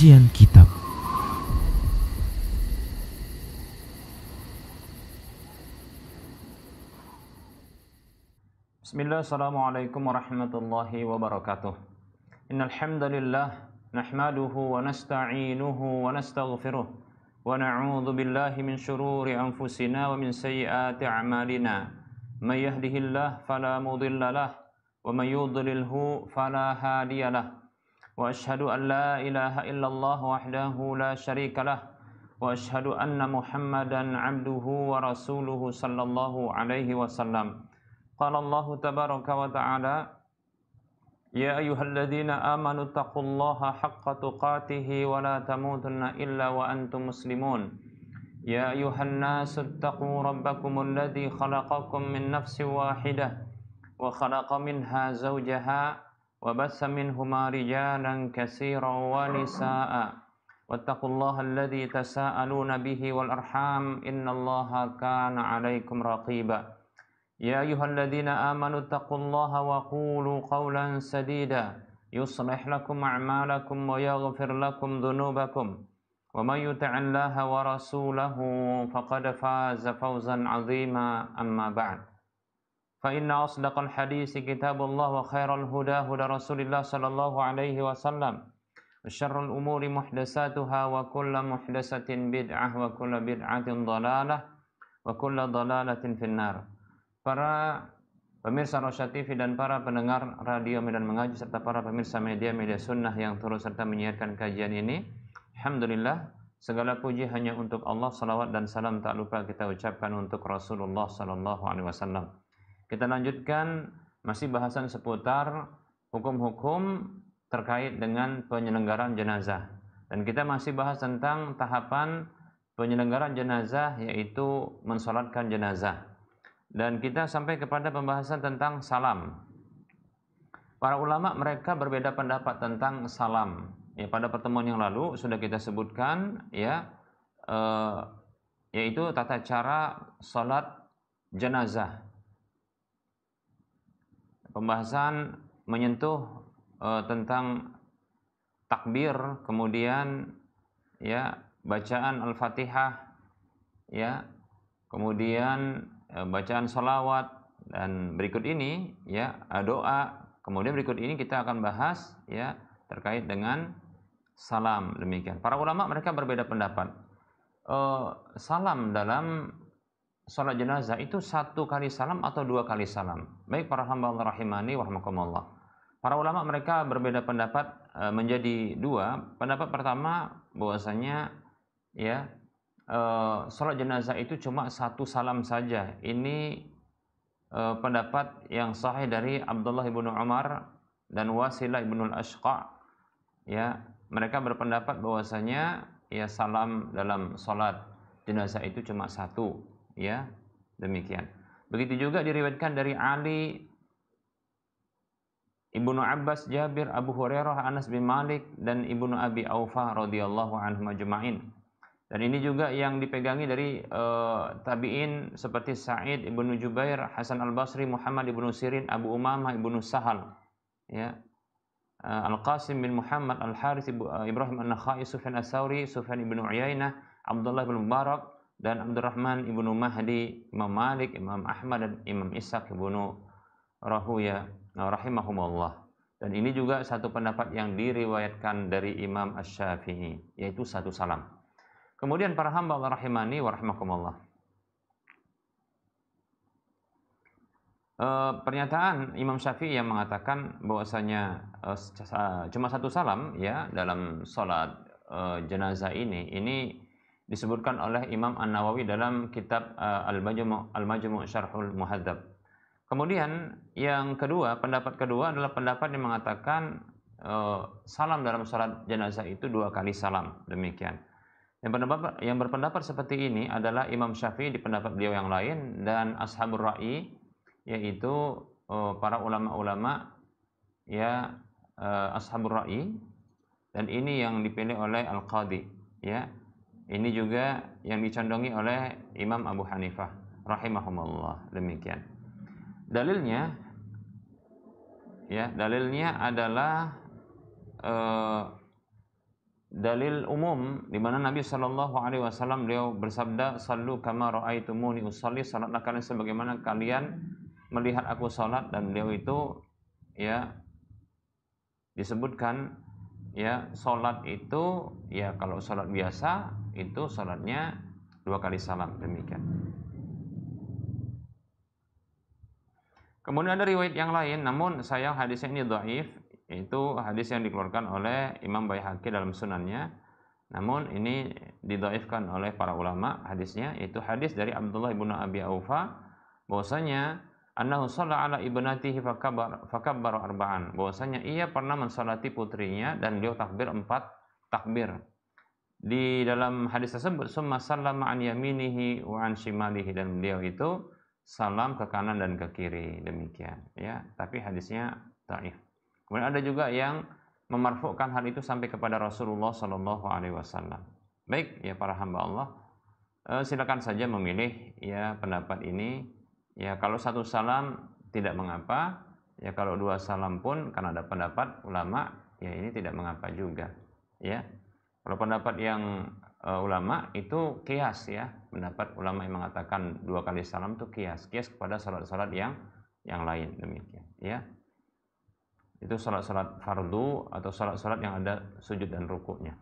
Kajian Kitab. Bismillah, assalamualaikum warahmatullahi wabarakatuh. Innal hamdalillah nahmaduhu wa nasta'inuhu wa nastaghfiruh wa na'udzu billahi min shururi anfusina wa min sayyiati a'malina. May yahdihillahu fala mudilla lahu wa may yudlilhu fala hadiya lahu. Wa asyhadu an la ilaha illallah wahdahu la syarika lahu wa asyhadu anna Muhammadan 'abduhu wa rasuluhu sallallahu alaihi wasallam. Qala Allah tabaraka wa ta'ala, ya ayyuhalladzina amanu taqullaha haqqa tuqatih wa la tamutunna illa wa antum muslimun. Ya ayyuhan nasu taqu rabbakumul ladzi khalaqakum min nafsin wahidah wa khalaqa minha zawjaha wa bassa minhuma rijalan katsiran wa nisaa'a. Wattaqullaha alladzi tasaaluna bihi wal arham innallaha kana 'alaikum raqiba. Ya ayyuhalladzina amanu taqullaha wa qulu qawlan sadida yuslih lakum a'malakum wa yaghfir lakum dhunubakum wa may yuti'illaha wa rasulahu faqad faza fawzan 'azima amma ba'd. Fa inna asdaqal hadisi kitabullah wa khairal huda huda Rasulillah sallallahu alaihi wasallam. Wa syarrul umuri muhdatsatuha wa kullu muhdatsatin bid'ah wa kullu bid'atin dhalalah wa kullu dhalalatin finnar. Para pemirsa Rosyad TV dan para pendengar radio Medan Mengaji serta para pemirsa media sunnah yang turut serta menyiarkan kajian ini, alhamdulillah, segala puji hanya untuk Allah. Salawat dan salam tak lupa kita ucapkan untuk Rasulullah sallallahu alaihi wasallam. Kita lanjutkan masih bahasan seputar hukum-hukum terkait dengan penyelenggaraan jenazah, dan kita masih bahas tentang tahapan penyelenggaraan jenazah, yaitu mensolatkan jenazah. Dan kita sampai kepada pembahasan tentang salam. Para ulama mereka berbeda pendapat tentang salam. Ya, pada pertemuan yang lalu sudah kita sebutkan, ya, yaitu tata cara salat jenazah. Pembahasan menyentuh tentang takbir, kemudian ya bacaan Al-Fatihah, ya, kemudian bacaan salawat, dan berikut ini ya doa. Kemudian berikut ini kita akan bahas ya terkait dengan salam. Demikian. Para ulama mereka berbeda pendapat. Salam dalam salat jenazah itu satu kali salam atau dua kali salam. Baik para hamba Allah rahimani wa rahmakumullah. Para ulama mereka berbeda pendapat menjadi dua. Pendapat pertama bahwasanya ya salat jenazah itu cuma satu salam saja. Ini pendapat yang sahih dari Abdullah ibnu Umar dan Wasilah ibnu al-Ashqa. Ya, mereka berpendapat bahwasanya ya salam dalam salat jenazah itu cuma satu. Ya, demikian. Begitu juga diriwayatkan dari Ali, Ibnu Abbas, Jabir, Abu Hurairah, Anas bin Malik, dan Ibnu Abi Aufa radhiyallahu anhum ajma'in. Dan ini juga yang dipegangi dari tabi'in seperti Sa'id ibnu Jubair, Hasan al-Basri, Muhammad ibnu Sirin, Abu Umamah ibnu Sahal, ya, Al-Qasim bin Muhammad, Al-Harits, Ibrahim an-Nakhai, Sufyan as-Sauri, Sufyan ibnu Uyainah, Abdullah bin Mubarak, dan Abdurrahman ibnu Mahdi, Imam Malik, Imam Ahmad, dan Imam Ishaq ibnu Rahuya rahimahumullah. Dan ini juga satu pendapat yang diriwayatkan dari Imam Asy-Syafi'i, yaitu satu salam. Kemudian para hamba Allah rahimani wa rahimakumullah, pernyataan Imam Syafi'i yang mengatakan bahwasanya cuma satu salam ya dalam salat jenazah ini disebutkan oleh Imam An-Nawawi dalam kitab Al-Majmu' Syarhul Muhadzab. Kemudian yang kedua, pendapat kedua adalah pendapat yang mengatakan salam dalam salat jenazah itu dua kali salam. Demikian. Yang berpendapat seperti ini adalah Imam Syafi'i di pendapat beliau yang lain, dan Ashabur Ra'i, yaitu para ulama-ulama ya Ashabur Ra'i, dan ini yang dipilih oleh Al-Qadhi, ya. Ini juga yang dicondongi oleh Imam Abu Hanifah rahimahumullah. Demikian. Dalilnya adalah dalil umum di mana Nabi Shallallahu Alaihi Wasallam beliau bersabda, "Sallu kama ra'aitumuni usalli." Salatlah kalian sebagaimana kalian melihat aku salat. Dan beliau itu ya disebutkan ya salat itu ya kalau salat biasa itu salatnya 2 kali salam, demikian. Kemudian ada riwayat yang lain, namun sayang hadisnya ini dhaif, itu hadis yang dikeluarkan oleh Imam Baihaqi dalam sunannya. Namun ini didhaifkan oleh para ulama hadisnya, itu hadis dari Abdullah bin Abi Aufa bahwasanya annahu shalla ala ibnatihi fakabbara arba'an, bahwasanya ia pernah mensalati putrinya dan beliau takbir 4 takbir. Di dalam hadis tersebut summa sallama an yaminihi wa an shimalihi, dan beliau itu salam ke kanan dan ke kiri, demikian ya, tapi hadisnya dhaif. Kemudian ada juga yang memarfu'kan hal itu sampai kepada Rasulullah Shallallahu Alaihi Wasallam. Baik ya para hamba Allah, silakan saja memilih ya pendapat ini. Ya kalau 1 salam tidak mengapa, ya kalau 2 salam pun karena ada pendapat ulama ya ini tidak mengapa juga. Ya kalau pendapat yang ulama itu kias ya, pendapat ulama yang mengatakan 2 kali salam itu kias kepada salat-salat yang lain, demikian ya. Itu salat-salat fardu atau salat-salat yang ada sujud dan rukuknya.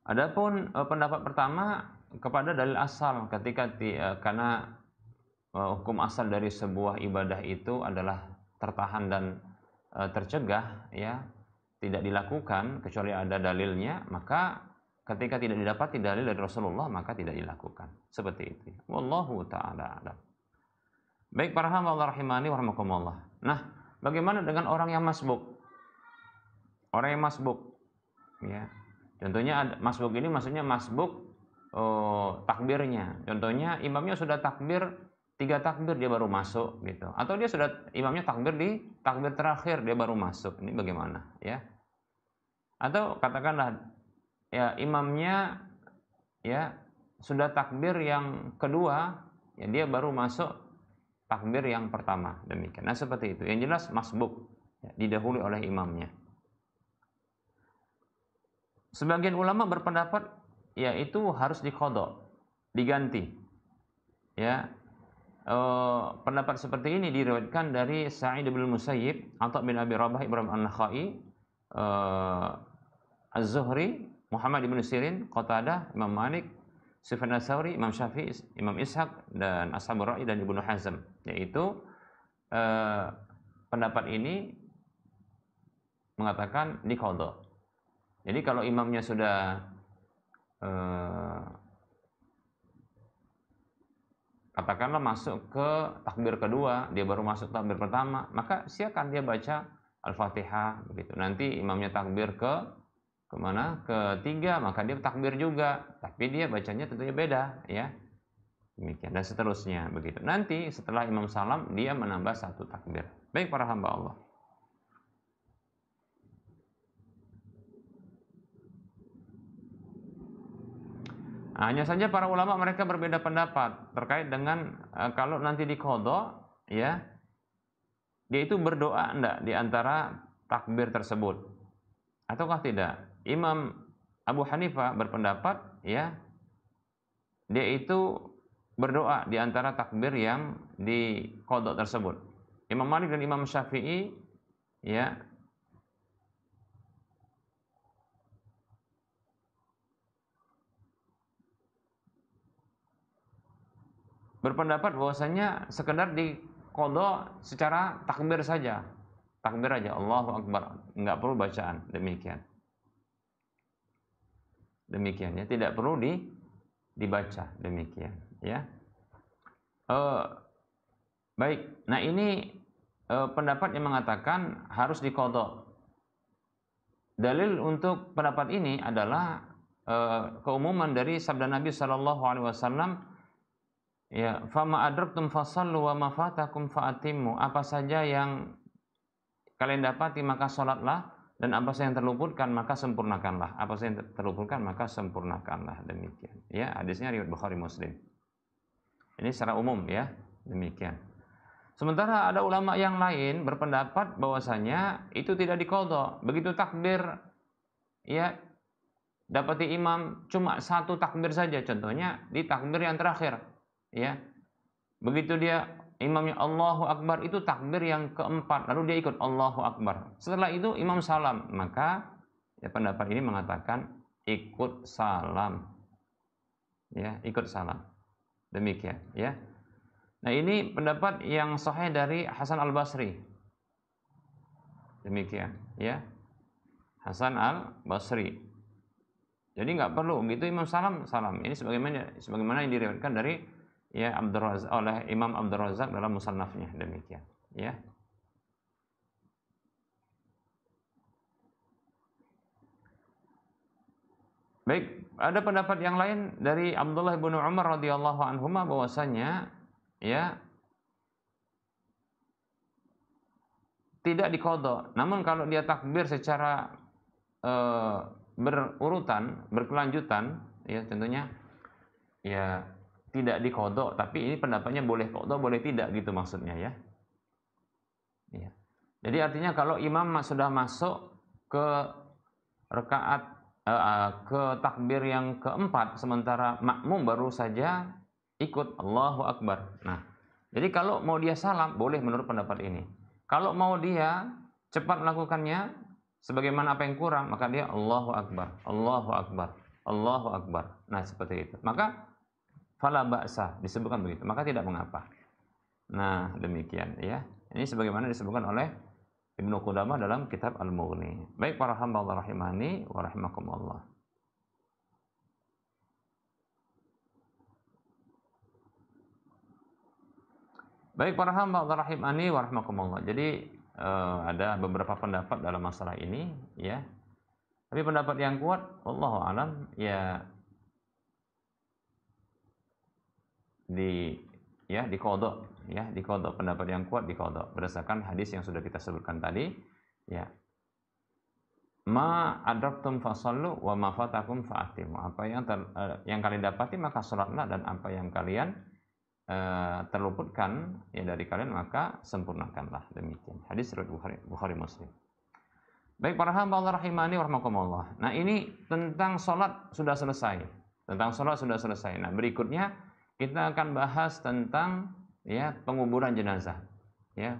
Adapun pendapat pertama kepada dalil asal, ketika karena hukum asal dari sebuah ibadah itu adalah tertahan dan tercegah ya, tidak dilakukan kecuali ada dalilnya, maka ketika tidak didapati dalil dari Rasulullah maka tidak dilakukan. Seperti itu. Wallahu ta'ala a'lam. Baik para hamba Allah rahimani wa rahmakumullah. Nah, bagaimana dengan orang yang masbuk? Orang yang masbuk ya. Contohnya masbuk ini maksudnya masbuk takbirnya. Contohnya imamnya sudah takbir 3 takbir dia baru masuk gitu. Atau dia sudah imamnya takbir di takbir terakhir dia baru masuk. Ini bagaimana ya? Atau katakanlah ya imamnya ya sudah takbir yang kedua ya dia baru masuk takbir yang pertama, demikian. Nah seperti itu. Yang jelas masbuk ya, didahului oleh imamnya. Sebagian ulama berpendapat ya itu harus diqadha, diganti. Ya. Pendapat seperti ini diriwayatkan dari Sa'id bin Musayyib, Atha bin Abi Rabah, Ibrahim An-Nakhai, Az-Zuhri, Muhammad bin Sirin, Qatadah, Imam Malik, Sufyan Ats-Tsauri, Imam Syafi'i, Imam Ishaq, dan Ashabur Ra'i dan Ibnu Hazm. Yaitu pendapat ini mengatakan diqadha. Jadi kalau imamnya sudah katakanlah masuk ke takbir kedua, dia baru masuk takbir pertama, maka silakan dia baca Al-Fatihah begitu. Nanti imamnya takbir ke kemana? Ketiga, maka dia takbir juga, tapi dia bacanya tentunya beda ya. Demikian dan seterusnya begitu. Nanti setelah imam salam dia menambah 1 takbir. Baik para hamba Allah. Hanya saja para ulama mereka berbeda pendapat terkait dengan kalau nanti diqadha ya, dia itu berdoa enggak di antara takbir tersebut ataukah tidak. Imam Abu Hanifah berpendapat ya, dia itu berdoa di antara takbir yang diqadha tersebut. Imam Malik dan Imam Syafi'i ya berpendapat bahwasanya sekedar diqadha secara takbir saja. Takbir aja, Allahu Akbar, enggak perlu bacaan, demikian. Demikian ya, tidak perlu dibaca, demikian ya. Baik. Nah, ini pendapat yang mengatakan harus diqadha. Dalil untuk pendapat ini adalah keumuman dari sabda Nabi sallallahu alaihi wasallam ya, fama adraktum fasallu wa ma fatakum fa'atimmu. Apa saja yang kalian dapati maka salatlah, dan apa saja yang terluputkan maka sempurnakanlah. Apa saja yang terluputkan maka sempurnakanlah, demikian. Ya, hadisnya riwayat Bukhari Muslim. Ini secara umum ya, demikian. Sementara ada ulama yang lain berpendapat bahwasanya itu tidak diqadha. Begitu takbir, ya, dapati imam cuma satu takbir saja, contohnya di takbir yang terakhir, ya. Begitu dia imamnya Allahu Akbar, itu takbir yang keempat, lalu dia ikut Allahu Akbar. Setelah itu imam salam, maka ya pendapat ini mengatakan ikut salam, ya, ikut salam. Demikian, ya. Nah, ini pendapat yang sahih dari Hasan Al-Basri. Demikian, ya. Hasan Al-Basri. Jadi nggak perlu gitu imam salam. Ini sebagaimana yang diriwayatkan dari ya oleh Imam Abdul Razak dalam musannafnya. Demikian, ya. Baik, ada pendapat yang lain dari Abdullah bin Umar radhiyallahu anhuma bahwasanya ya tidak diqadha. Namun kalau dia takbir secara berurutan, berkelanjutan, ya tentunya ya tidak diqadha, tapi ini pendapatnya boleh qadha, boleh tidak gitu maksudnya, ya. Ya. Jadi artinya kalau imam sudah masuk ke rakaat ke takbir yang keempat, sementara makmum baru saja ikut Allahu Akbar. Nah, jadi kalau mau dia salam, boleh menurut pendapat ini. Kalau mau dia cepat melakukannya, sebagaimana apa yang kurang, maka dia Allahu Akbar, Allahu Akbar, Allahu Akbar. Nah, seperti itu. Maka fala ba'sa, disebutkan begitu. Maka tidak mengapa. Nah, demikian, ya. Ini sebagaimana disebutkan oleh Ibnu Qudamah dalam kitab Al-Mughni. Baik para hamba Allah rahimani wa rahimakumullah. Baik para hamba Allah rahimani wa rahimakumullah. Jadi ada beberapa pendapat dalam masalah ini, ya. Tapi pendapat yang kuat, wallahu alam, ya diqadha, ya, diqadha. Pendapat yang kuat diqadha berdasarkan hadis yang sudah kita sebutkan tadi, ya. Ma adraktum fasallu wa ma fatakum fa'atimu. Apa yang kalian dapati maka salatlah, dan apa yang kalian terluputkan ya dari kalian maka sempurnakanlah. Demikian hadis riwayat Bukhari Muslim. Baik para hamba Allah rahimani wa rahmakumullah. Nah, ini tentang salat sudah selesai. Nah, berikutnya kita akan bahas tentang ya penguburan jenazah, ya.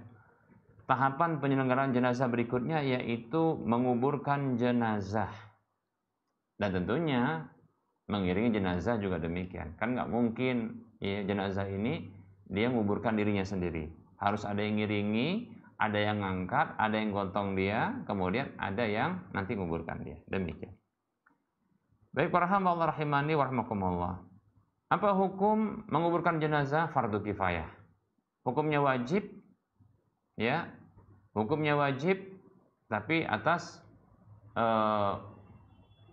Tahapan penyelenggaraan jenazah berikutnya yaitu menguburkan jenazah. Dan tentunya mengiringi jenazah juga demikian. Kan nggak mungkin ya jenazah ini dia menguburkan dirinya sendiri. Harus ada yang ngiringi, ada yang ngangkat, ada yang gotong dia, kemudian ada yang nanti menguburkan dia. Demikian. Baik para hamba Allah rahimani wa rahmakumullah. Apa hukum menguburkan jenazah fardu kifayah? Hukumnya wajib, ya. Hukumnya wajib, tapi atas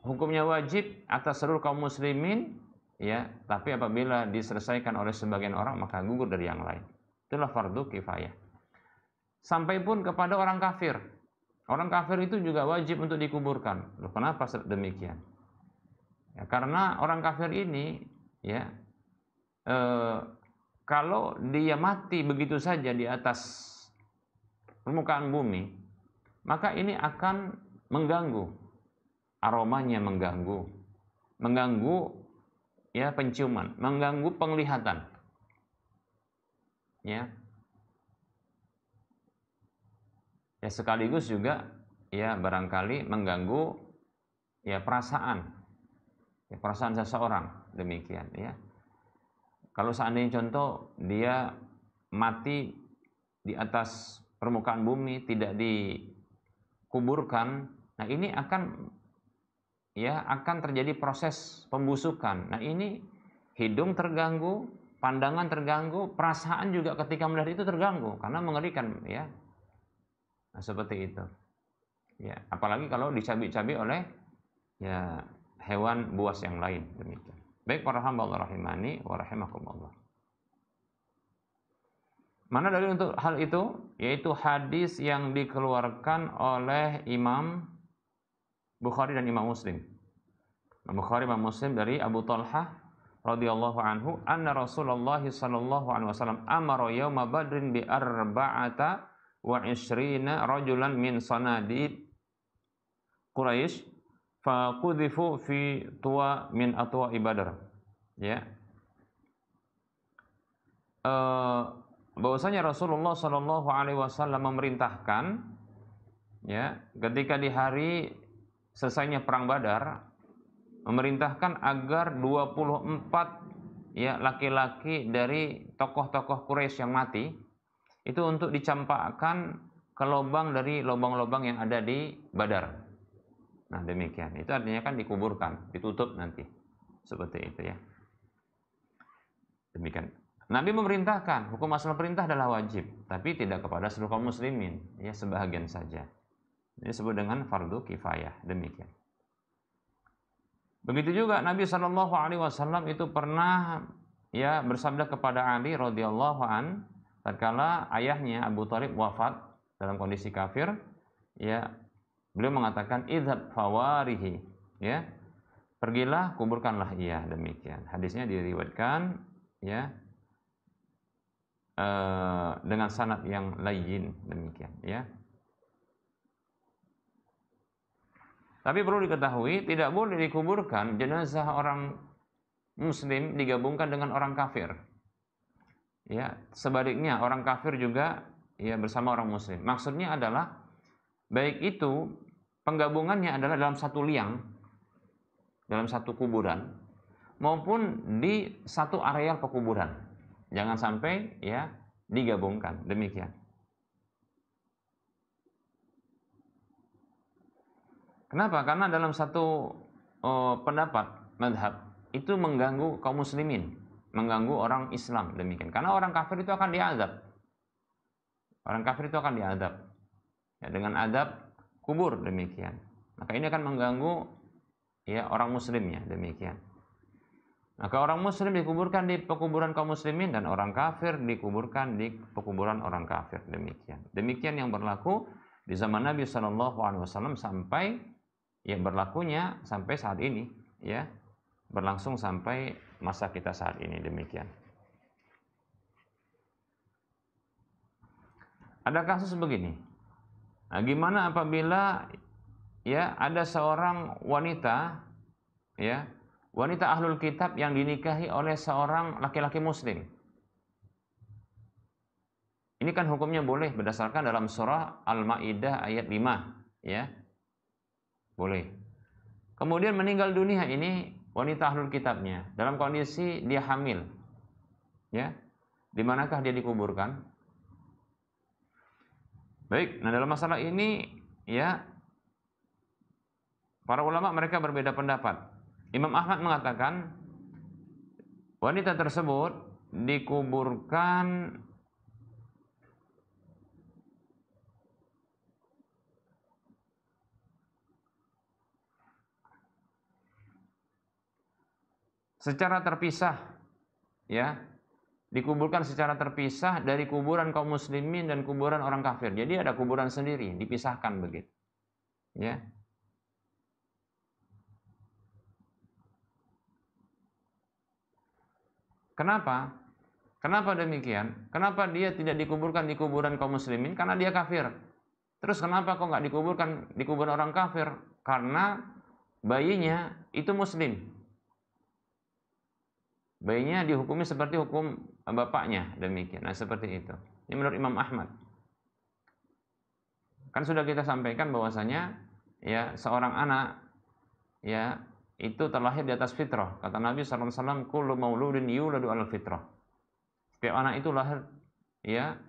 hukumnya wajib atas seluruh kaum muslimin, ya, tapi apabila diselesaikan oleh sebagian orang maka gugur dari yang lain. Itulah fardu kifayah. Sampai pun kepada orang kafir. Orang kafir itu juga wajib untuk dikuburkan. Loh, kenapa demikian? Ya, karena orang kafir ini, ya, kalau dia mati begitu saja di atas permukaan bumi, maka ini akan mengganggu. Aromanya mengganggu ya penciuman, mengganggu penglihatan, ya sekaligus juga ya barangkali mengganggu ya perasaan seseorang. Demikian, ya. Kalau seandainya contoh dia mati di atas permukaan bumi tidak dikuburkan, nah ini akan terjadi proses pembusukan. Nah, ini hidung terganggu, pandangan terganggu, perasaan juga ketika melihat itu terganggu karena mengerikan, ya. Nah, seperti itu. Ya, apalagi kalau dicabik-cabik oleh ya hewan buas yang lain. Demikian. Baik para hamba Allah rahimani wa rahimakumullah. Mana dalil untuk hal itu? Yaitu hadis yang dikeluarkan oleh Imam Bukhari dan Imam Muslim. Bukhari Imam Muslim dari Abu Talhah radhiyallahu anhu anna Rasulullah sallallahu alaihi wasallam amara yauma badrin bi arba'ata wa ishrina rajulan min sanadid Quraisy fa qudhifu fi tuwa min atwa Badr. Ya. Bahwasanya Rasulullah sallallahu alaihi wasallam memerintahkan, ya, ketika di hari selesainya perang Badar, memerintahkan agar 24 ya laki-laki dari tokoh-tokoh Quraisy yang mati itu untuk dicampakkan ke lubang dari lubang-lubang yang ada di Badar. Nah, demikian. Itu artinya kan dikuburkan, ditutup nanti. Seperti itu ya. Demikian. Nabi memerintahkan, hukum asal perintah adalah wajib, tapi tidak kepada seluruh kaum muslimin, ya sebahagian saja. Ini disebut dengan fardu kifayah, demikian. Begitu juga Nabi Shallallahu Alaihi Wasallam itu pernah ya bersabda kepada Ali radhiyallahu an, tatkala ayahnya Abu Thalib wafat dalam kondisi kafir, ya beliau mengatakan idhab fawarihi, ya pergilah kuburkanlah ia, demikian. Hadisnya diriwayatkan ya dengan sanad yang layyin, demikian ya. Tapi perlu diketahui, tidak boleh dikuburkan jenazah orang muslim digabungkan dengan orang kafir. Ya, sebaliknya orang kafir juga ya bersama orang muslim. Maksudnya adalah baik itu penggabungannya adalah dalam satu liang, dalam satu kuburan, maupun di satu areal pekuburan. Jangan sampai ya digabungkan, demikian. Kenapa? Karena dalam satu pendapat madhab itu mengganggu kaum muslimin, mengganggu orang Islam, demikian. Karena orang kafir itu akan diazab. Orang kafir itu akan diazab ya, dengan adab kubur, demikian. Maka ini akan mengganggu ya orang muslimnya, demikian. Maka orang muslim dikuburkan di pekuburan kaum muslimin dan orang kafir dikuburkan di pekuburan orang kafir, demikian. Demikian yang berlaku di zaman Nabi Shallallahu Alaihi Wasallam sampai ya berlakunya sampai saat ini, ya berlangsung sampai masa kita saat ini, demikian. Ada kasus begini. Nah, gimana apabila ya ada seorang wanita, ya wanita ahlul kitab yang dinikahi oleh seorang laki-laki muslim? Ini kan hukumnya boleh berdasarkan dalam surah Al-Maidah ayat 5, ya. Boleh. Kemudian meninggal dunia ini wanita ahlul kitabnya dalam kondisi dia hamil. Ya. Di manakah dia dikuburkan? Baik, nah dalam masalah ini ya para ulama mereka berbeda pendapat. Imam Ahmad mengatakan wanita tersebut dikuburkan secara terpisah, ya, dikuburkan secara terpisah dari kuburan kaum muslimin dan kuburan orang kafir. Jadi ada kuburan sendiri, dipisahkan begitu, ya. Kenapa? Kenapa demikian? Kenapa dia tidak dikuburkan di kuburan kaum muslimin? Karena dia kafir. Terus kenapa kok nggak dikuburkan di kuburan orang kafir? Karena bayinya itu muslim. Bayinya dihukumi seperti hukum bapaknya, demikian. Nah, seperti itu. Ini menurut Imam Ahmad. Kan sudah kita sampaikan bahwasanya ya seorang anak ya itu terlahir di atas fitrah. Kata Nabi SAW, kullu mauludin yuladu alal fitrah. Setiap anak itu lahir ya,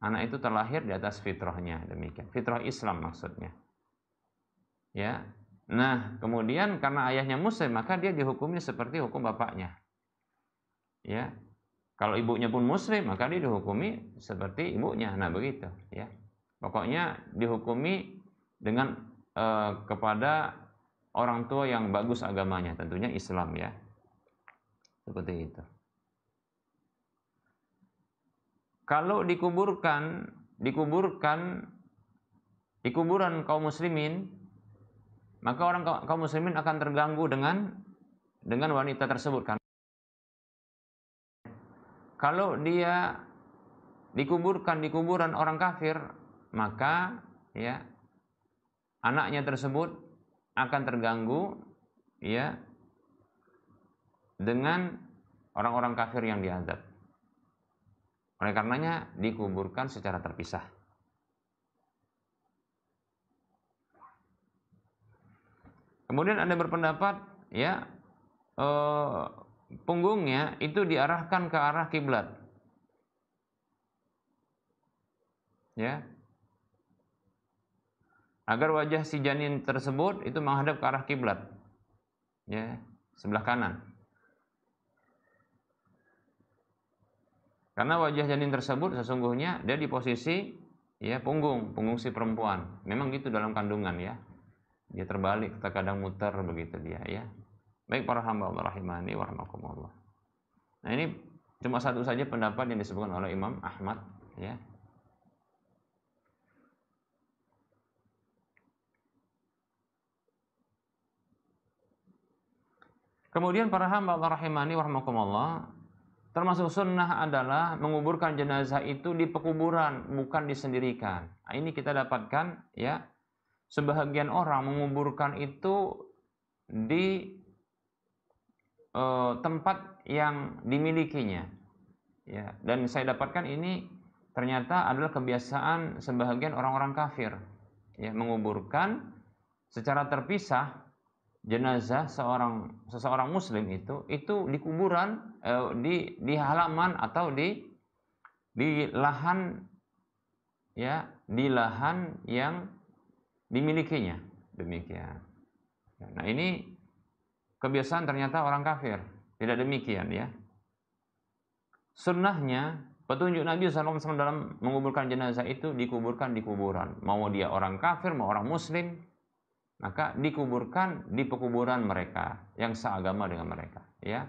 anak itu terlahir di atas fitrahnya, demikian. Fitrah Islam maksudnya. Ya. Nah, kemudian karena ayahnya muslim, maka dia dihukumi seperti hukum bapaknya. Ya, kalau ibunya pun muslim maka dia dihukumi seperti ibunya. Nah begitu ya, pokoknya dihukumi dengan kepada orang tua yang bagus agamanya, tentunya Islam ya, seperti itu. Kalau dikuburkan di kuburan kaum muslimin, maka orang kaum muslimin akan terganggu dengan wanita tersebut kan. kalau dia dikuburkan di kuburan orang kafir, maka ya anaknya tersebut akan terganggu ya dengan orang-orang kafir yang diazab. Oleh karenanya dikuburkan secara terpisah. Kemudian ada berpendapat ya punggungnya itu diarahkan ke arah kiblat. Ya. Agar wajah si janin tersebut itu menghadap ke arah kiblat. Ya, sebelah kanan. Karena wajah janin tersebut sesungguhnya dia di posisi ya punggung si perempuan. Memang gitu dalam kandungan ya. Dia terbalik, terkadang muter begitu dia ya. Baik para hamba Allah rahimani wa rahimakumullah. Nah, ini cuma satu saja pendapat yang disebutkan oleh Imam Ahmad ya. Kemudian para hamba Allah rahimani wa rahimakumullah, termasuk sunnah adalah menguburkan jenazah itu di pekuburan, bukan disendirikan. Nah, ini kita dapatkan ya, sebahagian orang menguburkan itu di tempat yang dimilikinya. Ya, dan saya dapatkan ini ternyata adalah kebiasaan sebahagian orang-orang kafir. Ya, menguburkan secara terpisah jenazah seseorang muslim itu di kuburan, di halaman atau di lahan ya, di lahan yang dimilikinya, demikian. Nah, ini kebiasaan ternyata orang kafir, tidak demikian ya. Sunnahnya, petunjuk Nabi SAW dalam menguburkan jenazah itu dikuburkan di kuburan, mau dia orang kafir mau orang muslim, maka dikuburkan di pekuburan mereka yang seagama dengan mereka ya.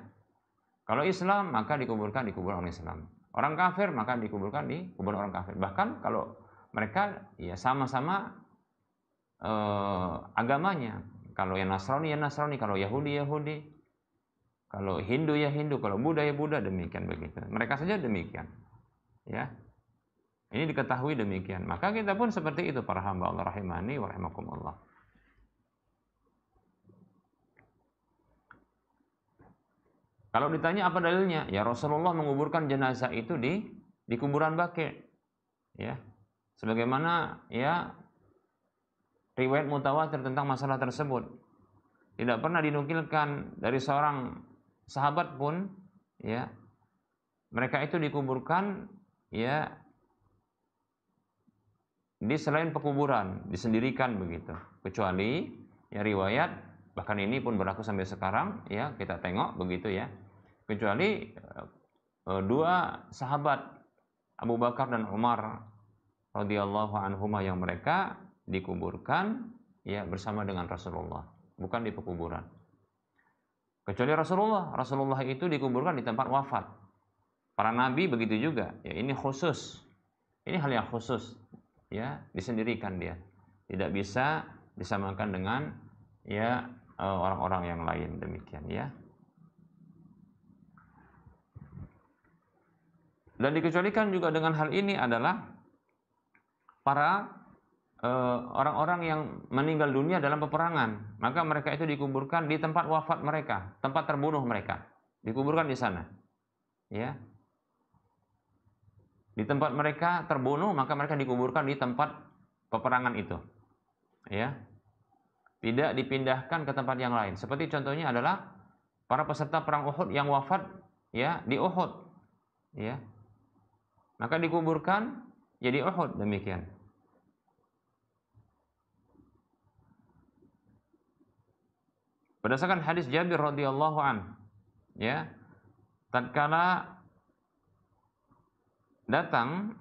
Kalau Islam maka dikuburkan di kuburan orang Islam, orang kafir maka dikuburkan di kuburan orang kafir. Bahkan kalau mereka ya sama-sama agamanya, kalau yang Nasrani ya Nasrani, kalau Yahudi Yahudi, kalau Hindu ya Hindu, kalau Buddha ya Buddha, demikian begitu. Mereka saja demikian ya. Ini diketahui demikian, maka kita pun seperti itu para hamba Allah rahimani wa rahimakumullah. Kalau ditanya apa dalilnya? Ya Rasulullah menguburkan jenazah itu di kuburan Baqi. Ya. Sebagaimana ya riwayat mutawatir tentang masalah tersebut. Tidak pernah dinukilkan dari seorang sahabat pun ya. Mereka itu dikuburkan ya di selain pekuburan, disendirikan begitu. Kecuali ya riwayat, bahkan ini pun berlaku sampai sekarang ya, kita tengok begitu ya. Kecuali dua sahabat Abu Bakar dan Umar radhiyallahu anhuma yang mereka dikuburkan ya bersama dengan Rasulullah, bukan di pekuburan. Kecuali Rasulullah itu dikuburkan di tempat wafat. Para nabi begitu juga. Ya, ini khusus. Ini hal yang khusus ya, disendirikan dia. Tidak bisa disamakan dengan ya orang-orang yang lain, demikian ya. Dan dikecualikan juga dengan hal ini adalah para orang-orang yang meninggal dunia dalam peperangan, maka mereka itu dikuburkan di tempat wafat mereka, tempat terbunuh mereka, dikuburkan di sana, ya. Di tempat mereka terbunuh, maka mereka dikuburkan di tempat peperangan itu, ya. Tidak dipindahkan ke tempat yang lain. Seperti contohnya adalah para peserta perang Uhud yang wafat, ya, di Uhud, ya. Maka dikuburkan ya di Uhud, demikian. Berdasarkan hadis Jabir radhiyallahu an, ya, tatkala datang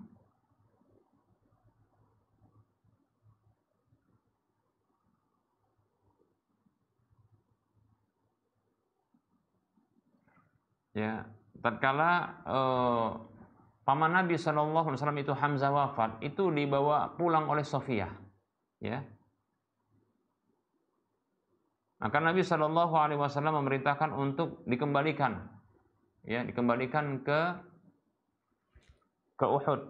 ya, tatkala paman Nabi SAW itu Hamzah wafat, itu dibawa pulang oleh Sofiyah, ya. Maka Nabi SAW memerintahkan untuk dikembalikan, ya, dikembalikan ke ke Uhud.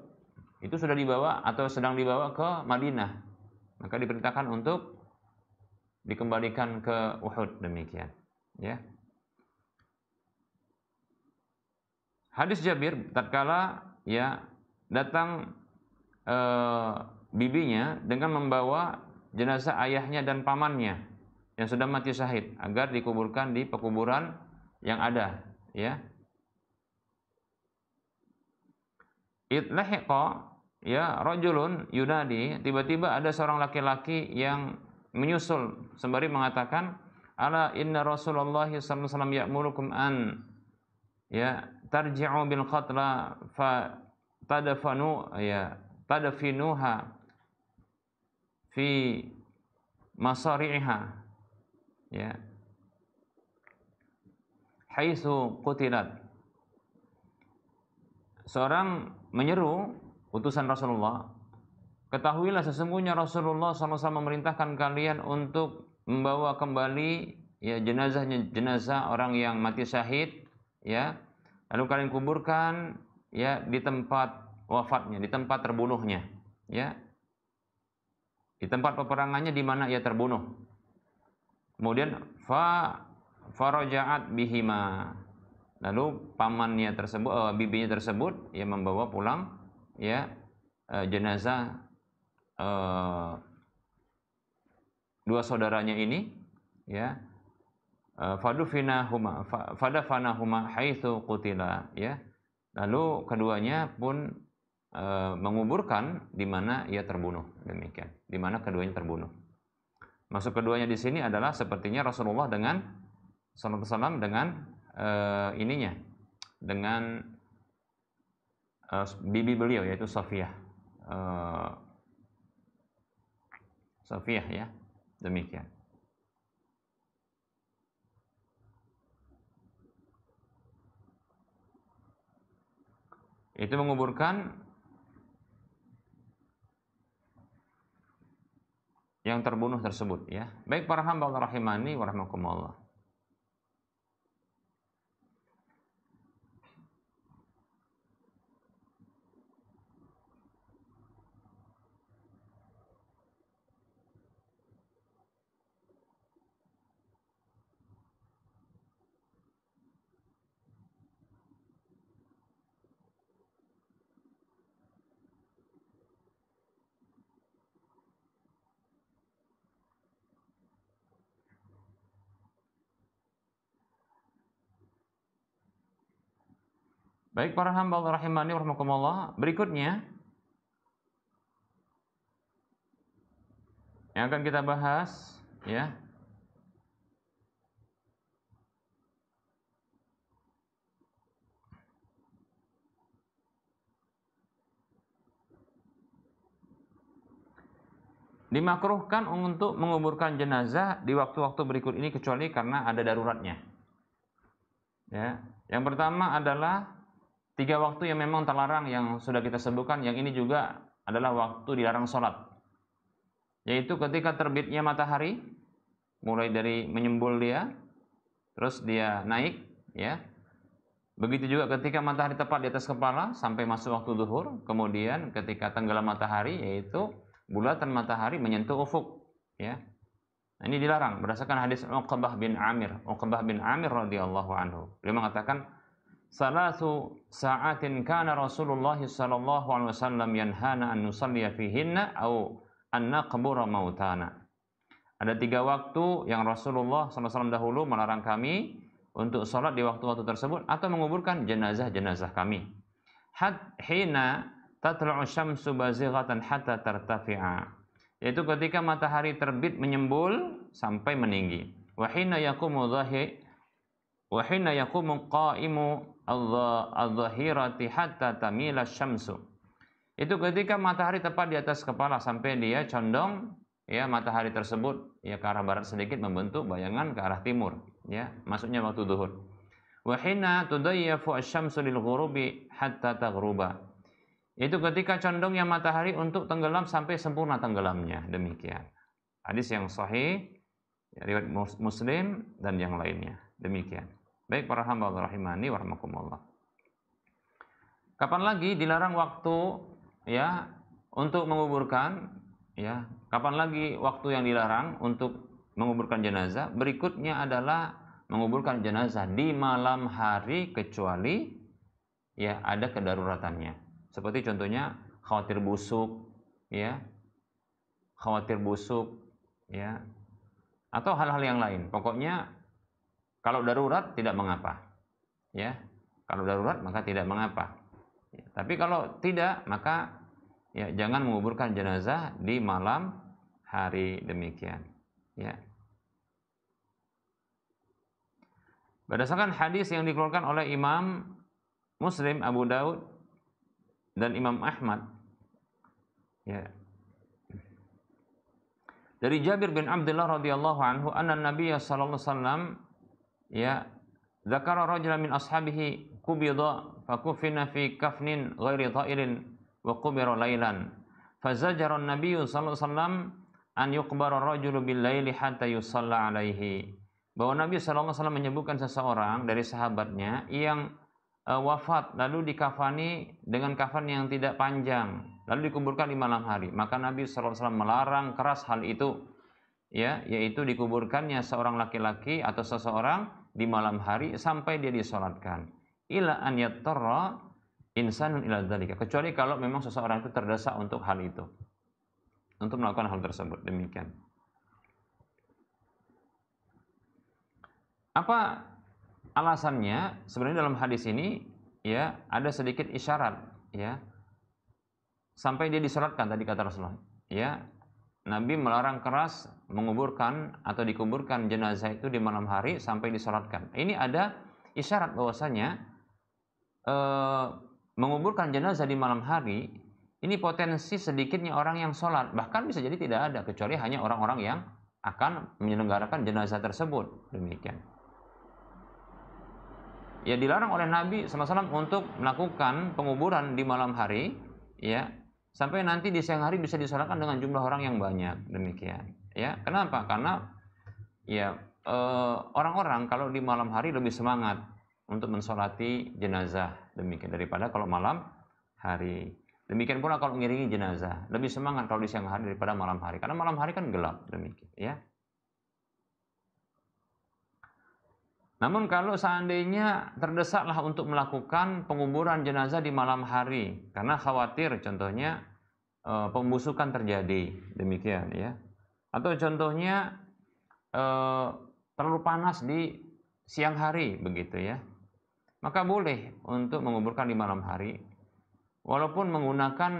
Itu sudah dibawa atau sedang dibawa ke Madinah. Maka diperintahkan untuk dikembalikan ke Uhud, demikian. Ya. Hadis Jabir, tatkala ya datang bibinya dengan membawa jenazah ayahnya dan pamannya yang sudah mati syahid agar dikuburkan di pekuburan yang ada, ya. Itlahiqa, ya, rajulun yunadi, tiba-tiba ada seorang laki-laki yang menyusul sembari mengatakan, ala inna Rasulullah sallallahu alaihi wasallam ya'murukum an, ya, tarji'u bil qatla fa tadfanu, ya, tadfinuha fi masari'iha, ya, haitsu qutilat. Seorang menyeru utusan Rasulullah, ketahuilah sesungguhnya Rasulullah SAW memerintahkan kalian untuk membawa kembali, ya, jenazah orang yang mati syahid, ya, lalu kalian kuburkan, ya, di tempat wafatnya, di tempat terbunuhnya, ya, di tempat peperangannya di mana ia terbunuh. Kemudian faraja'at bihima, lalu pamannya tersebut, bibinya tersebut, ya, membawa pulang, ya, jenazah dua saudaranya ini, ya, fadafanahuma haitsu qutila, ya, lalu keduanya pun menguburkan di mana ia terbunuh, demikian, di mana keduanya terbunuh. Maksud keduanya di sini adalah sepertinya Rasulullah dengan sallallahu alaihi wasallam dengan ininya, dengan bibi beliau yaitu Safiyah, ya, demikian. Itu menguburkan yang terbunuh tersebut, ya. Baik para hamba Allah rahimani wa rahimakumullah. Baik para hamba Allah rahimani wa rahimakumullah, berikutnya yang akan kita bahas, ya, dimakruhkan untuk menguburkan jenazah di waktu-waktu berikut ini kecuali karena ada daruratnya. Ya, yang pertama adalah 3 waktu yang memang terlarang yang sudah kita sebutkan, yang ini juga adalah waktu dilarang sholat, yaitu ketika terbitnya matahari, mulai dari menyembul dia, terus dia naik, ya. Begitu juga ketika matahari tepat di atas kepala sampai masuk waktu zuhur, kemudian ketika tenggelam matahari, yaitu bulatan matahari menyentuh ufuk, ya. Nah, ini dilarang berdasarkan hadis Uqbah bin Amir radhiyallahu anhu. Beliau mengatakan, salasu sa'atin kana Rasulullah sallallahu alaihi wasallam yanhana an nusalliya fihinna au an naqbura mautana. Ada 3 waktu yang Rasulullah sallallahu alaihi wasallam dahulu melarang kami untuk sholat di waktu-waktu tersebut atau menguburkan jenazah-jenazah kami. Hina tatlu'u syamsu bazighatan hatta tartafi'a, yaitu ketika matahari terbit menyembul sampai meninggi. Wa hina yaqumu qa'imu adh-dhahirati hatta tamila syamsu, itu ketika matahari tepat di atas kepala sampai dia condong, ya, matahari tersebut, ya, ke arah barat sedikit membentuk bayangan ke arah timur, ya, maksudnya waktu zuhur. Wa hina tudayyafu asy-syamsu lil ghurubi hatta taghruba, itu ketika condongnya matahari untuk tenggelam sampai sempurna tenggelamnya, demikian. Hadis yang sahih, ya, riwayat Muslim dan yang lainnya, demikian. Baik para hamba Allah rahimani wa rahmakumullah. Kapan lagi dilarang waktu ya untuk menguburkan ya? Kapan lagi waktu yang dilarang untuk menguburkan jenazah? Berikutnya adalah menguburkan jenazah di malam hari kecuali ya ada kedaruratannya. Seperti contohnya khawatir busuk ya, khawatir busuk ya, atau hal-hal yang lain. Pokoknya kalau darurat tidak mengapa ya. Kalau darurat maka tidak mengapa. Ya, tapi kalau tidak maka ya jangan menguburkan jenazah di malam hari demikian. Ya. Berdasarkan hadis yang dikeluarkan oleh Imam Muslim, Abu Daud dan Imam Ahmad, ya, dari Jabir bin Abdullah radhiyallahu anhu, anna Nabiy sallallahu alaihi wasallam ya dzakara rajulan min ashabihi qubida fakufina fi kafnin ghairi dha'irin wa qubira lailan fazajara an-nabiy sallallahu alaihi wasallam an yuqbara ar-rajulu bil laili hatta yusalla alaihi. Bahwa Nabi sallallahu alaihi wasallam menyebutkan seseorang dari sahabatnya yang wafat lalu dikafani dengan kafan yang tidak panjang lalu dikuburkan di malam hari, maka Nabi sallallahu alaihi wasallam melarang keras hal itu ya, yaitu dikuburkannya seorang laki-laki atau seseorang di malam hari sampai dia disolatkan, ila an yattara insanun ila dzalika, kecuali kalau memang seseorang itu terdesak untuk hal itu, untuk melakukan hal tersebut. Demikian. Apa alasannya? Sebenarnya dalam hadis ini ya ada sedikit isyarat ya, sampai dia disolatkan tadi kata Rasulullah ya. Nabi melarang keras menguburkan atau dikuburkan jenazah itu di malam hari sampai disolatkan. Ini ada isyarat bahwasanya menguburkan jenazah di malam hari ini potensi sedikitnya orang yang sholat, bahkan bisa jadi tidak ada, kecuali hanya orang-orang yang akan menyelenggarakan jenazah tersebut. Demikian. Ya dilarang oleh Nabi SAW untuk melakukan penguburan di malam hari, ya sampai nanti di siang hari bisa disolatkan dengan jumlah orang yang banyak. Demikian. Ya kenapa? Karena ya orang-orang kalau di malam hari lebih semangat untuk mensolati jenazah demikian daripada kalau malam hari. Demikian pula kalau mengiringi jenazah, lebih semangat kalau di siang hari daripada malam hari, karena malam hari kan gelap. Demikian. Ya. Namun kalau seandainya terdesaklah untuk melakukan penguburan jenazah di malam hari karena khawatir contohnya pembusukan terjadi, demikian ya. Atau contohnya terlalu panas di siang hari begitu ya. Maka boleh untuk menguburkan di malam hari walaupun menggunakan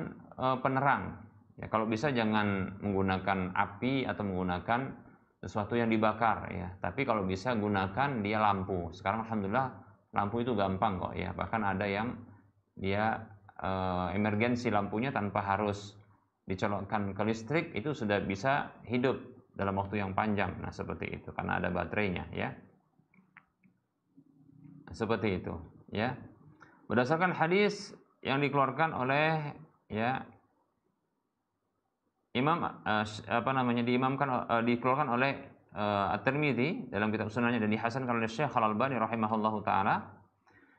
penerang. Ya, kalau bisa jangan menggunakan api atau menggunakan sesuatu yang dibakar ya, tapi kalau bisa gunakan dia lampu. Sekarang alhamdulillah lampu itu gampang kok ya, bahkan ada yang dia emergensi lampunya tanpa harus dicolokkan ke listrik, itu sudah bisa hidup dalam waktu yang panjang. Nah seperti itu karena ada baterainya ya, seperti itu ya. Berdasarkan hadis yang dikeluarkan oleh ya Imam dikeluarkan oleh At-Tirmidzi dalam kitab Sunannya dan dihasankan oleh Syekh Al-Albani rahimahullahu taala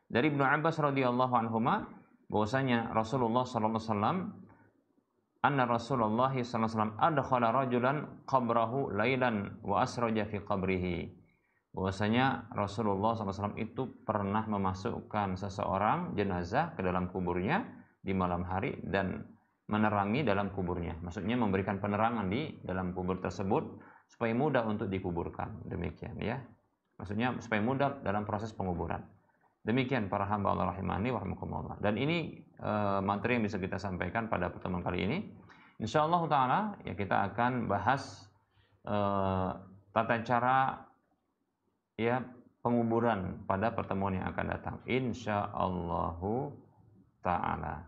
dari Ibnu Abbas radhiyallahu anhuma bahwasanya Rasulullah sallallahu alaihi wasallam anna Rasulullah sallallahu alaihi wasallam adkhala rajulan qabrahu lailan wa asraja fi qabrihi. Bahwasanya Rasulullah sallallahu alaihi wasallam itu pernah memasukkan seseorang jenazah ke dalam kuburnya di malam hari dan menerangi dalam kuburnya, maksudnya memberikan penerangan di dalam kubur tersebut supaya mudah untuk dikuburkan. Demikian ya, maksudnya supaya mudah dalam proses penguburan. Demikian para hamba Allah rahimani wa rahimakumullah. Dan ini materi yang bisa kita sampaikan pada pertemuan kali ini. Insyaallah taala ya kita akan bahas tata cara ya penguburan pada pertemuan yang akan datang. Insyaallah taala.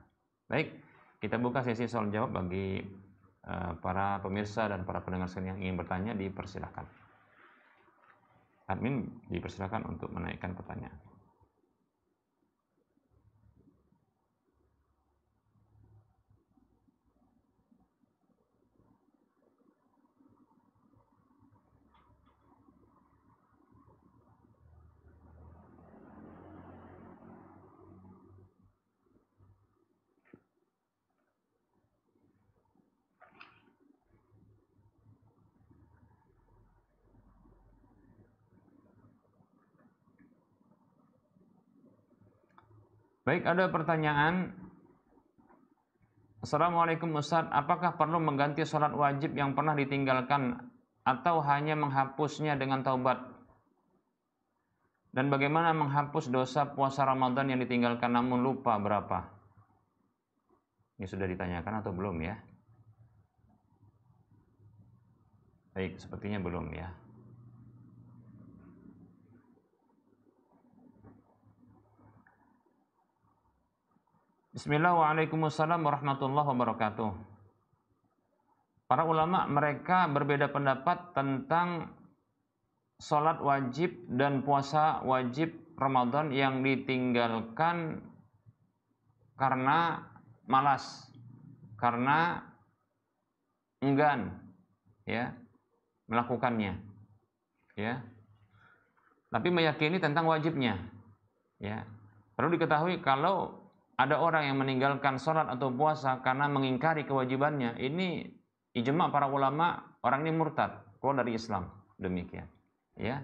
Baik. Kita buka sesi soal jawab bagi para pemirsa dan para pendengar sekalian yang ingin bertanya, dipersilakan. Admin dipersilakan untuk menaikkan pertanyaan. Baik, ada pertanyaan. Assalamualaikum Ustaz, apakah perlu mengganti sholat wajib yang pernah ditinggalkan atau hanya menghapusnya dengan taubat? Dan bagaimana menghapus dosa puasa Ramadan yang ditinggalkan namun lupa berapa? Ini sudah ditanyakan atau belum ya? Baik, sepertinya belum ya. Bismillahirrahmanirrahim. Waalaikumsalam warahmatullahi wabarakatuh. Para ulama mereka berbeda pendapat tentang sholat wajib dan puasa wajib Ramadan yang ditinggalkan karena malas, karena enggan ya melakukannya ya, tapi meyakini tentang wajibnya ya. Perlu diketahui kalau ada orang yang meninggalkan sholat atau puasa karena mengingkari kewajibannya, ini ijma para ulama, orang ini murtad, keluar dari Islam, demikian ya.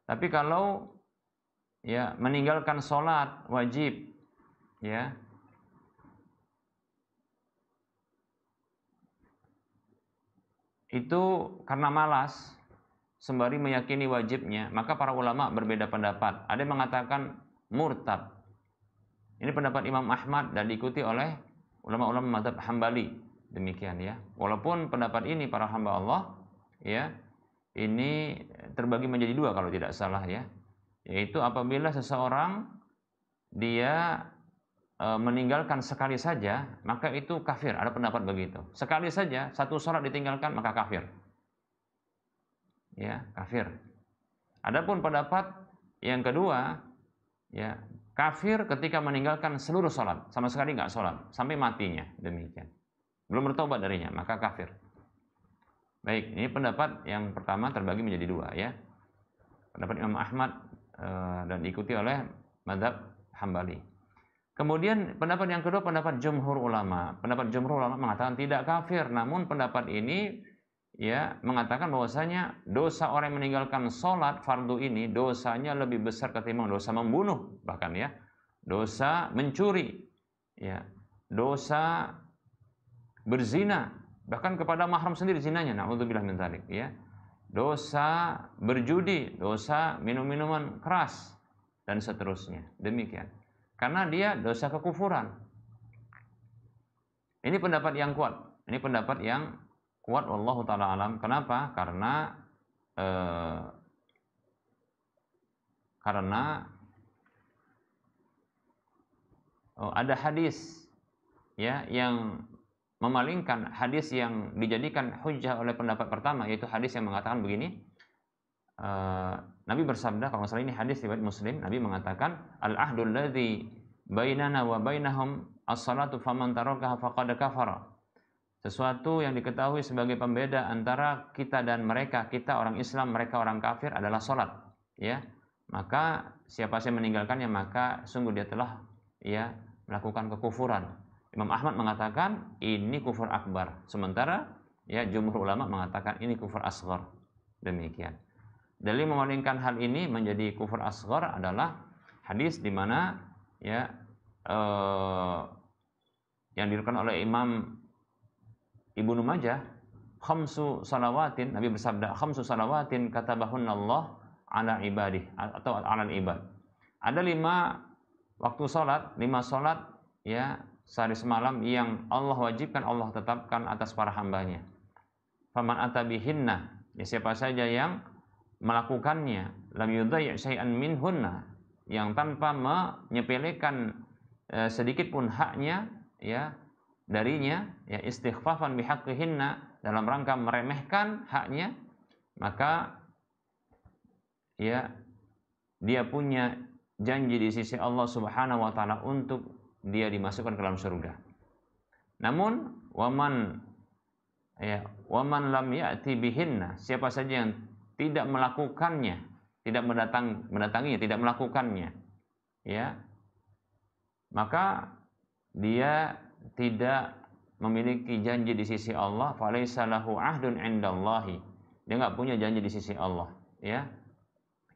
Tapi kalau ya meninggalkan sholat wajib ya, itu karena malas sembari meyakini wajibnya, maka para ulama berbeda pendapat. Ada yang mengatakan murtad. Ini pendapat Imam Ahmad dan diikuti oleh ulama-ulama mazhab Hambali, demikian ya. Walaupun pendapat ini para hamba Allah ya, ini terbagi menjadi dua kalau tidak salah ya, yaitu apabila seseorang dia meninggalkan sekali saja maka itu kafir. Ada pendapat begitu, sekali saja satu sholat ditinggalkan maka kafir ya, kafir. Adapun pendapat yang kedua ya, kafir ketika meninggalkan seluruh sholat, sama sekali nggak sholat sampai matinya, demikian, belum bertobat darinya, maka kafir. Baik, ini pendapat yang pertama terbagi menjadi dua ya, pendapat Imam Ahmad dan diikuti oleh mazhab Hambali. Kemudian pendapat yang kedua, pendapat jumhur ulama. Pendapat jumhur ulama mengatakan tidak kafir, namun pendapat ini ya mengatakan bahwasanya dosa orang yang meninggalkan sholat fardu ini dosanya lebih besar ketimbang dosa membunuh, bahkan ya dosa mencuri ya, dosa berzina, bahkan kepada mahram sendiri zinanya, naudzubillah min dzalik ya, dosa berjudi, dosa minum-minuman keras dan seterusnya, demikian, karena dia dosa kekufuran. Ini pendapat yang kuat, ini pendapat yang kuat, wallahu taala alam. Kenapa? Karena ada hadis ya yang memalingkan hadis yang dijadikan hujjah oleh pendapat pertama, yaitu hadis yang mengatakan begini. Nabi bersabda, kalau masalah ini hadis riwayat Muslim, Nabi mengatakan al-ahdul ladzi bainana wa bainahum as-salatu faman tarakaha faqad kafara. Sesuatu yang diketahui sebagai pembeda antara kita dan mereka, kita orang Islam, mereka orang kafir, adalah salat ya. Maka siapa yang meninggalkannya maka sungguh dia telah ya melakukan kekufuran. Imam Ahmad mengatakan ini kufur akbar, sementara ya jumhur ulama mengatakan ini kufur asghar, demikian. Dalil memalingkan hal ini menjadi kufur asghar adalah hadis di mana ya yang diriwayatkan oleh Imam Ibnu Majah, khamsu salawatin, Nabi bersabda khamsu salawatin katabahunallah ala ibadih atau ala ibad. Ada 5 waktu salat, 5 salat ya sehari semalam yang Allah wajibkan, Allah tetapkan atas para hambanya. Faman atabihinna, ya siapa saja yang melakukannya, lam yudai' syai'an minhunna, yang tanpa menyepelekan sedikit pun haknya ya darinya, ya istighfafan bihaqqihinna, dalam rangka meremehkan haknya, maka ya dia punya janji di sisi Allah Subhanahu wa taala untuk dia dimasukkan ke dalam surga. Namun waman lam ya'ti bihinna, siapa saja yang tidak melakukannya, tidak mendatanginya, tidak melakukannya, ya, maka dia tidak memiliki janji di sisi Allah. Falaisa lahu ahdun 'indallahi, dia enggak punya janji di sisi Allah, ya.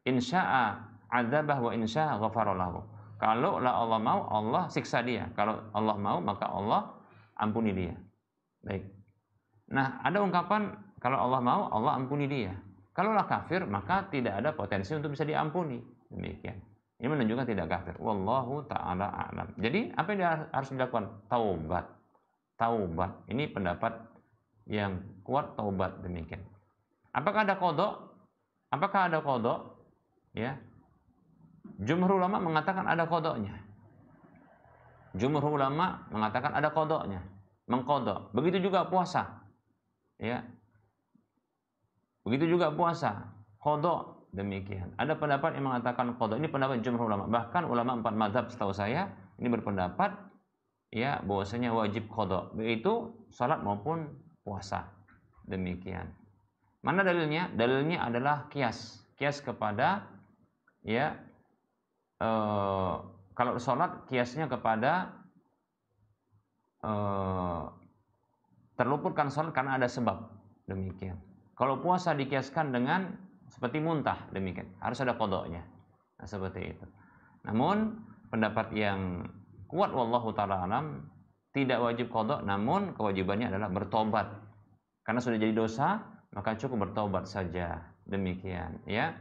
Insya'a adzabah wa insya'a ghafara lahu. Kalau Allah mau, Allah siksa dia. Kalau Allah mau, maka Allah ampuni dia. Baik. Nah, ada ungkapan kalau Allah mau, Allah ampuni dia. Kalaulah kafir, maka tidak ada potensi untuk bisa diampuni. Demikian. Ini menunjukkan tidak kafir. Wallahu ta'ala a'lam. Jadi, apa yang harus dilakukan? Taubat. Taubat. Ini pendapat yang kuat, taubat. Demikian. Apakah ada qada? Apakah ada qada? Ya. Jumhur ulama mengatakan ada qadanya. Jumhur ulama mengatakan ada qadanya. Mengqada. Begitu juga puasa. Ya. Begitu juga puasa, qada demikian. Ada pendapat yang mengatakan qada. Ini pendapat jumhur ulama. Bahkan ulama 4 mazhab setahu saya ini berpendapat ya bahwasanya wajib qada, yaitu salat maupun puasa. Demikian. Mana dalilnya? Dalilnya adalah qiyas. Qiyas kepada ya kalau salat qiyasnya kepada terluputkan salat karena ada sebab. Demikian. Kalau puasa dikiaskan dengan seperti muntah, demikian. Harus ada qadanya. Nah, seperti itu. Namun, pendapat yang kuat wallahu ta'ala alam, tidak wajib qada, namun kewajibannya adalah bertobat. Karena sudah jadi dosa, maka cukup bertobat saja. Demikian, ya.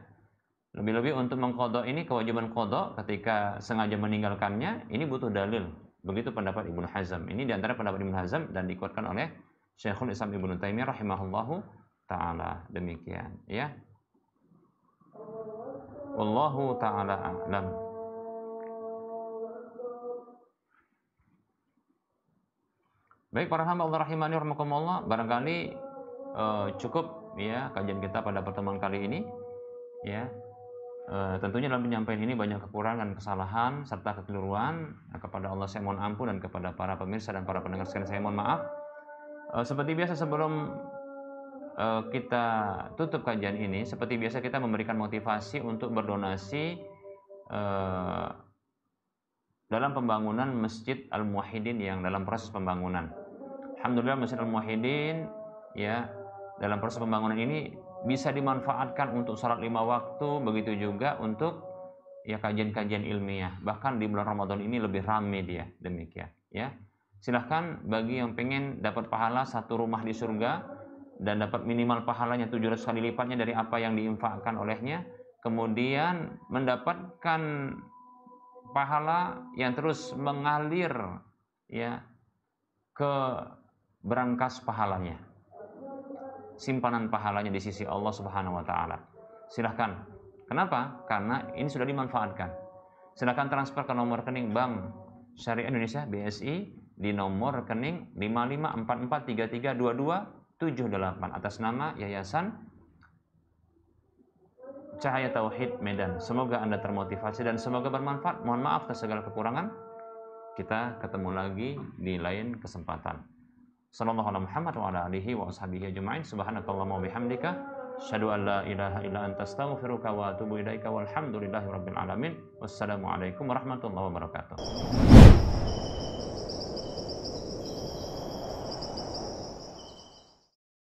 Lebih-lebih untuk mengqada ini, kewajiban qada ketika sengaja meninggalkannya, ini butuh dalil. Begitu pendapat Ibnu Hazm. Ini diantara pendapat Ibnu Hazm dan dikuatkan oleh Syekhul Islam Ibnu Taimiyah rahimahullahu ta'ala. Demikian, ya. Wallahu ta'ala a'lam. Baik para hamba Allah rahimani rahimakumullah, barangkali cukup ya kajian kita pada pertemuan kali ini, ya. Tentunya dalam penyampaian ini banyak kekurangan, kesalahan serta kekeliruan. Kepada Allah saya mohon ampun, dan kepada para pemirsa dan para pendengar sekalian saya mohon maaf. Seperti biasa sebelum kita tutup kajian ini, seperti biasa kita memberikan motivasi untuk berdonasi dalam pembangunan Masjid Al-Muwahhidin yang dalam proses pembangunan. Alhamdulillah Masjid Al-Muwahhidin ya dalam proses pembangunan ini bisa dimanfaatkan untuk salat 5 waktu, begitu juga untuk ya kajian-kajian ilmiah. Bahkan di bulan Ramadan ini lebih ramai dia. Demikian, ya. Silahkan bagi yang pengen dapat pahala satu rumah di surga dan dapat minimal pahalanya 700 kali lipatnya dari apa yang diinfakkan olehnya, kemudian mendapatkan pahala yang terus mengalir ya ke berangkas pahalanya, simpanan pahalanya di sisi Allah Subhanahu wa taala. Silahkan. Kenapa? Karena ini sudah dimanfaatkan. Silahkan transfer ke nomor rekening Bank Syariah Indonesia BSI di nomor rekening 5544332278 atas nama Yayasan Cahaya Tauhid Medan. Semoga Anda termotivasi dan semoga bermanfaat. Mohon maaf atas segala kekurangan. Kita ketemu lagi di lain kesempatan. Sallallahu alaihi Muhammad wa ala alihi wa ashabihi ajma'in. Subhanakallahumma wa bihamdika asyhadu an la ilaha illa anta astaghfiruka wa atubu ilaika walhamdulillahi rabbil alamin. Wassalamualaikum warahmatullahi wabarakatuh.